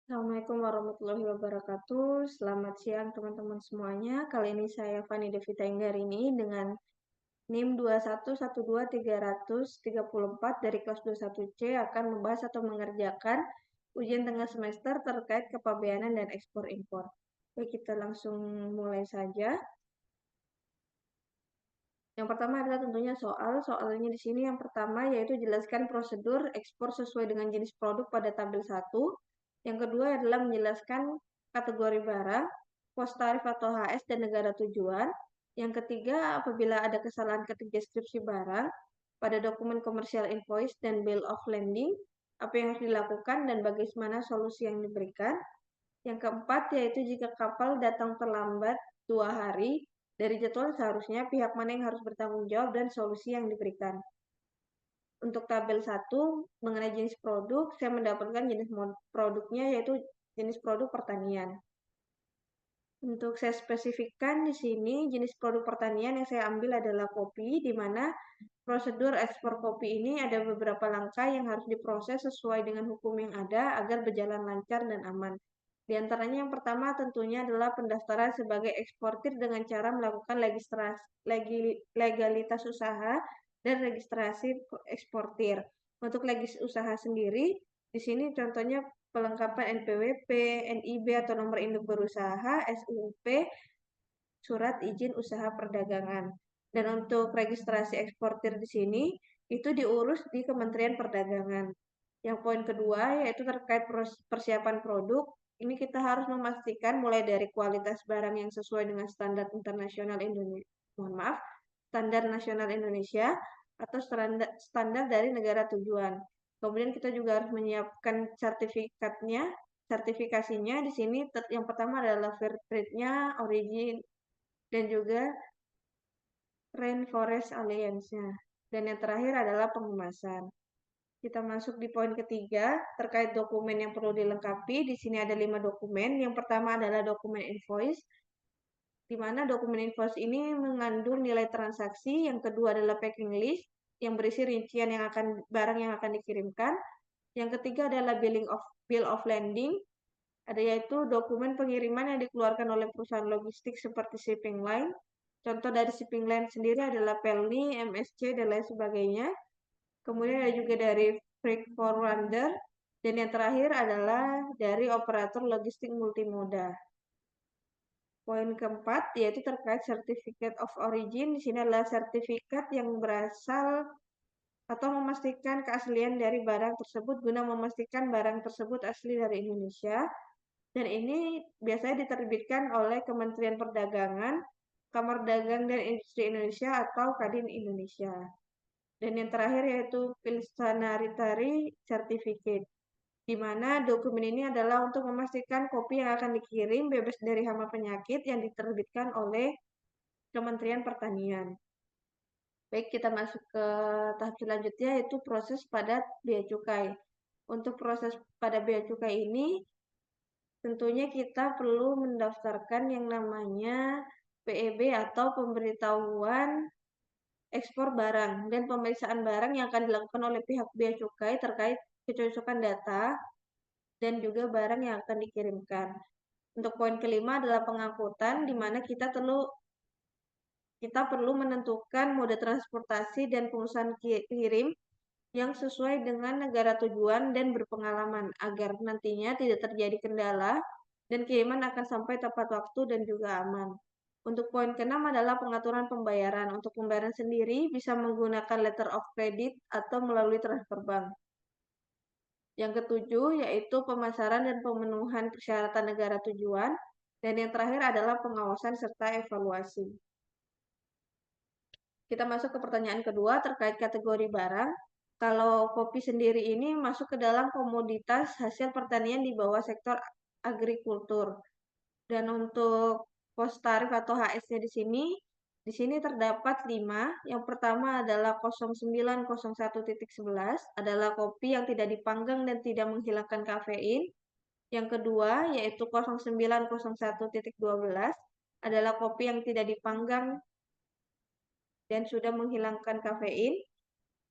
Assalamualaikum warahmatullahi wabarakatuh. Selamat siang teman-teman semuanya. Kali ini saya Fani Devita Inggarini dengan NIM 2112334 dari kelas 21C akan membahas atau mengerjakan ujian tengah semester terkait kepabeanan dan ekspor impor. Baik, kita langsung mulai saja. Yang pertama adalah tentunya soalnya di sini yang pertama yaitu jelaskan prosedur ekspor sesuai dengan jenis produk pada tabel 1. Yang kedua adalah menjelaskan kategori barang, pos tarif atau HS dan negara tujuan. Yang ketiga, apabila ada kesalahan ketik deskripsi barang pada dokumen komersial invoice dan bill of lading, apa yang harus dilakukan dan bagaimana solusi yang diberikan. Yang keempat, yaitu jika kapal datang terlambat 2 hari dari jadwal seharusnya, pihak mana yang harus bertanggung jawab dan solusi yang diberikan. Untuk tabel 1, mengenai jenis produk, saya mendapatkan jenis produknya yaitu jenis produk pertanian. Untuk saya spesifikkan di sini, jenis produk pertanian yang saya ambil adalah kopi, di mana prosedur ekspor kopi ini ada beberapa langkah yang harus diproses sesuai dengan hukum yang ada agar berjalan lancar dan aman. Di antaranya yang pertama tentunya adalah pendaftaran sebagai eksportir dengan cara melakukan legalitas usaha dan registrasi eksportir. Untuk usaha sendiri, di sini contohnya pelengkapan NPWP, NIB atau nomor induk berusaha, SUP, surat izin usaha perdagangan. Dan untuk registrasi eksportir di sini, itu diurus di Kementerian Perdagangan. Yang poin kedua, yaitu terkait persiapan produk, ini kita harus memastikan mulai dari kualitas barang yang sesuai dengan standar internasional Indonesia, standar nasional Indonesia, atau standar dari negara tujuan. Kemudian kita juga harus menyiapkan sertifikasinya. Di sini yang pertama adalah fair trade-nya, origin, dan juga Rainforest Alliance-nya. Dan yang terakhir adalah pengemasan. Kita masuk di poin ketiga, terkait dokumen yang perlu dilengkapi. Di sini ada 5 dokumen. Yang pertama adalah dokumen invoice, di mana dokumen invoice ini mengandung nilai transaksi. Yang kedua adalah packing list, yang berisi rincian barang yang akan dikirimkan. Yang ketiga adalah bill of lading, yaitu dokumen pengiriman yang dikeluarkan oleh perusahaan logistik seperti shipping line. Contoh dari shipping line sendiri adalah Pelni, MSC, dan lain sebagainya. Kemudian ada juga dari freight forwarder, dan yang terakhir adalah dari operator logistik multimoda. Poin keempat yaitu terkait Certificate of Origin. Di sini adalah sertifikat yang berasal atau memastikan keaslian dari barang tersebut guna memastikan barang tersebut asli dari Indonesia. Dan ini biasanya diterbitkan oleh Kementerian Perdagangan, Kamar Dagang dan Industri Indonesia atau Kadin Indonesia. Dan yang terakhir yaitu Pilsanitary Certificate, di mana dokumen ini adalah untuk memastikan kopi yang akan dikirim bebas dari hama penyakit yang diterbitkan oleh Kementerian Pertanian. Baik, kita masuk ke tahap selanjutnya yaitu proses pada bea cukai. Untuk proses pada bea cukai ini, tentunya kita perlu mendaftarkan yang namanya PEB atau pemberitahuan ekspor barang dan pemeriksaan barang yang akan dilakukan oleh pihak bea cukai terkait kecocokan data dan juga barang yang akan dikirimkan. Untuk poin kelima adalah pengangkutan, di mana kita perlu menentukan mode transportasi dan pengusahaan kirim yang sesuai dengan negara tujuan dan berpengalaman agar nantinya tidak terjadi kendala dan kiriman akan sampai tepat waktu dan juga aman. Untuk poin keenam adalah pengaturan pembayaran. Untuk pembayaran sendiri bisa menggunakan letter of credit atau melalui transfer bank. Yang ketujuh yaitu pemasaran dan pemenuhan persyaratan negara tujuan. Dan yang terakhir adalah pengawasan serta evaluasi. Kita masuk ke pertanyaan kedua terkait kategori barang. Kalau kopi sendiri ini masuk ke dalam komoditas hasil pertanian di bawah sektor agrikultur. Dan untuk pos tarif atau HS-nya di sini terdapat 5. Yang pertama adalah 0901.11 adalah kopi yang tidak dipanggang dan tidak menghilangkan kafein. Yang kedua yaitu 0901.12 adalah kopi yang tidak dipanggang dan sudah menghilangkan kafein.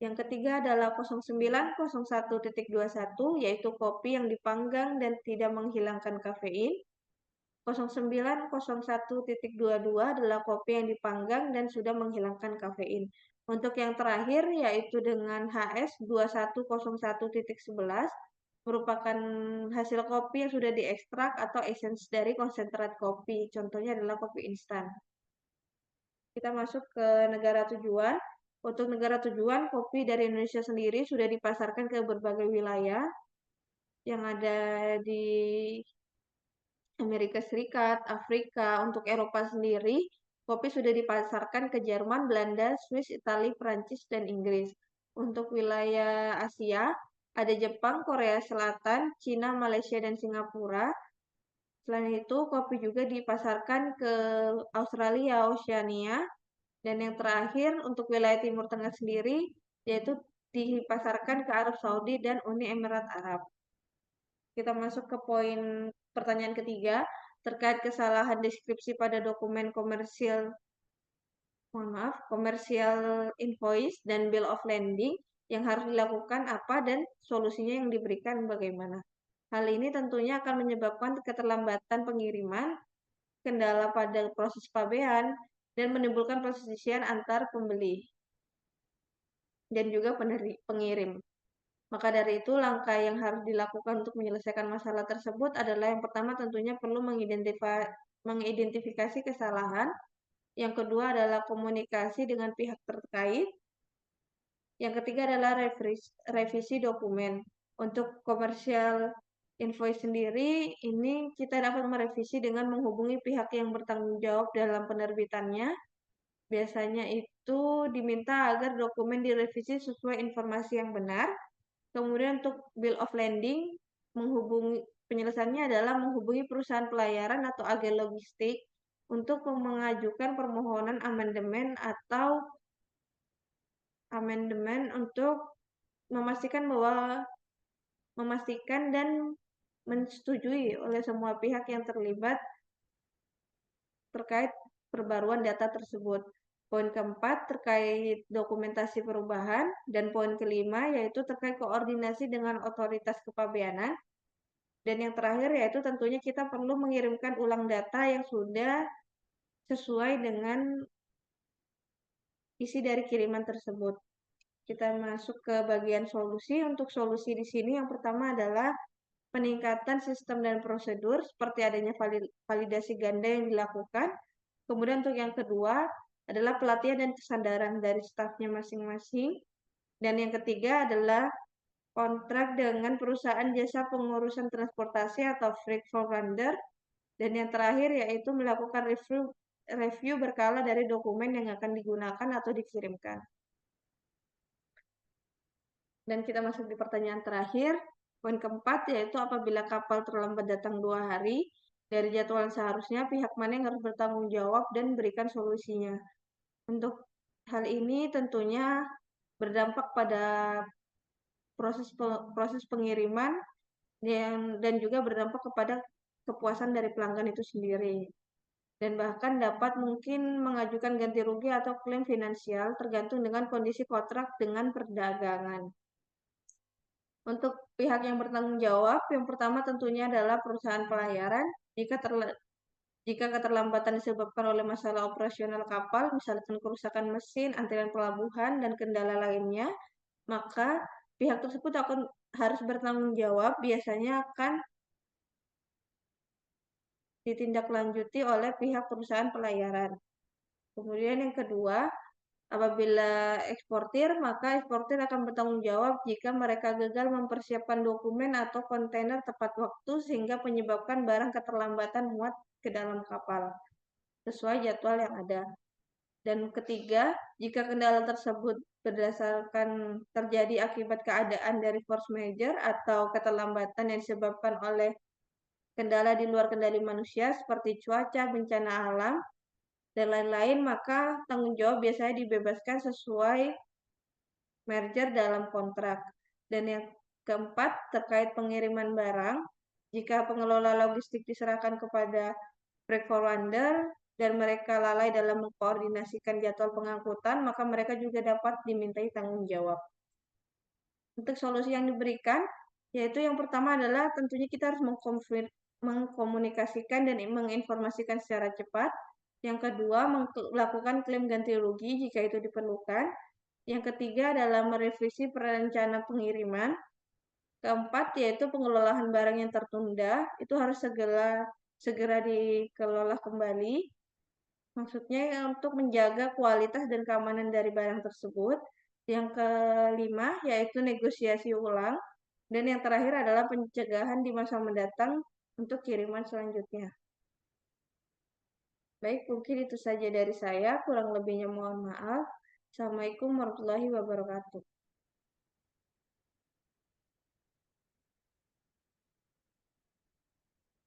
Yang ketiga adalah 0901.21, yaitu kopi yang dipanggang dan tidak menghilangkan kafein. 0901.22 adalah kopi yang dipanggang dan sudah menghilangkan kafein. Untuk yang terakhir yaitu dengan HS 2101.11 merupakan hasil kopi yang sudah diekstrak atau essence dari konsentrat kopi. Contohnya adalah kopi instan. Kita masuk ke negara tujuan. Untuk negara tujuan, kopi dari Indonesia sendiri sudah dipasarkan ke berbagai wilayah yang ada di Amerika Serikat, Afrika. Untuk Eropa sendiri, kopi sudah dipasarkan ke Jerman, Belanda, Swiss, Italia, Prancis, dan Inggris. Untuk wilayah Asia, ada Jepang, Korea Selatan, Cina, Malaysia, dan Singapura. Selain itu, kopi juga dipasarkan ke Australia, Oceania, dan yang terakhir untuk wilayah Timur Tengah sendiri, yaitu dipasarkan ke Arab Saudi dan Uni Emirat Arab. Kita masuk ke poin pertanyaan ketiga, terkait kesalahan deskripsi pada dokumen komersial invoice dan bill of lading yang harus dilakukan apa dan solusinya yang diberikan bagaimana. Hal ini tentunya akan menyebabkan keterlambatan pengiriman, kendala pada proses pabean, dan menimbulkan perselisihan antar pembeli dan juga pengirim. Maka dari itu, langkah yang harus dilakukan untuk menyelesaikan masalah tersebut adalah yang pertama tentunya perlu mengidentifikasi kesalahan. Yang kedua adalah komunikasi dengan pihak terkait. Yang ketiga adalah revisi dokumen. Untuk komersial invoice sendiri, ini kita dapat merevisi dengan menghubungi pihak yang bertanggung jawab dalam penerbitannya. Biasanya itu diminta agar dokumen direvisi sesuai informasi yang benar. Kemudian untuk bill of lading, penyelesaiannya adalah menghubungi perusahaan pelayaran atau agen logistik untuk mengajukan permohonan amandemen untuk memastikan dan menyetujui oleh semua pihak yang terlibat terkait perbaruan data tersebut. Poin keempat terkait dokumentasi perubahan, dan poin kelima yaitu terkait koordinasi dengan otoritas kepabeanan. Dan yang terakhir yaitu tentunya kita perlu mengirimkan ulang data yang sudah sesuai dengan isi dari kiriman tersebut. Kita masuk ke bagian solusi. Untuk solusi di sini yang pertama adalah peningkatan sistem dan prosedur seperti adanya validasi ganda yang dilakukan. Kemudian untuk yang kedua adalah pelatihan dan kesadaran dari stafnya masing-masing. Dan yang ketiga adalah kontrak dengan perusahaan jasa pengurusan transportasi atau freight forwarder. Dan yang terakhir yaitu melakukan review berkala dari dokumen yang akan digunakan atau dikirimkan. Dan kita masuk di pertanyaan terakhir. Poin keempat yaitu apabila kapal terlambat datang 2 hari dari jadwal seharusnya, pihak mana yang harus bertanggung jawab dan berikan solusinya. Untuk hal ini tentunya berdampak pada proses pengiriman dan juga berdampak kepada kepuasan dari pelanggan itu sendiri. Dan bahkan dapat mungkin mengajukan ganti rugi atau klaim finansial tergantung dengan kondisi kontrak dengan perdagangan. Untuk pihak yang bertanggung jawab, yang pertama tentunya adalah perusahaan pelayaran. Jika keterlambatan disebabkan oleh masalah operasional kapal, misalkan kerusakan mesin, antrian pelabuhan, dan kendala lainnya, maka pihak tersebut harus bertanggung jawab, biasanya akan ditindaklanjuti oleh pihak perusahaan pelayaran. Kemudian yang kedua, apabila eksportir, maka eksportir akan bertanggung jawab jika mereka gagal mempersiapkan dokumen atau kontainer tepat waktu sehingga menyebabkan barang keterlambatan muat ke dalam kapal sesuai jadwal yang ada. Dan ketiga, jika kendala tersebut terjadi akibat keadaan dari force majeure atau keterlambatan yang disebabkan oleh kendala di luar kendali manusia seperti cuaca, bencana alam, dan lain-lain, maka tanggung jawab biasanya dibebaskan sesuai merger dalam kontrak. Dan yang keempat, terkait pengiriman barang, jika pengelola logistik diserahkan kepada freight forwarder, dan mereka lalai dalam mengkoordinasikan jadwal pengangkutan, maka mereka juga dapat dimintai tanggung jawab. Untuk solusi yang diberikan, yaitu yang pertama adalah tentunya kita harus mengkomunikasikan dan menginformasikan secara cepat. Yang kedua, melakukan klaim ganti rugi jika itu diperlukan. Yang ketiga adalah merevisi perencana pengiriman. Keempat, yaitu pengelolaan barang yang tertunda, itu harus segera dikelola kembali. Maksudnya untuk menjaga kualitas dan keamanan dari barang tersebut. Yang kelima, yaitu negosiasi ulang. Dan yang terakhir adalah pencegahan di masa mendatang untuk kiriman selanjutnya. Baik, mungkin itu saja dari saya. Kurang lebihnya mohon maaf. Assalamualaikum warahmatullahi wabarakatuh.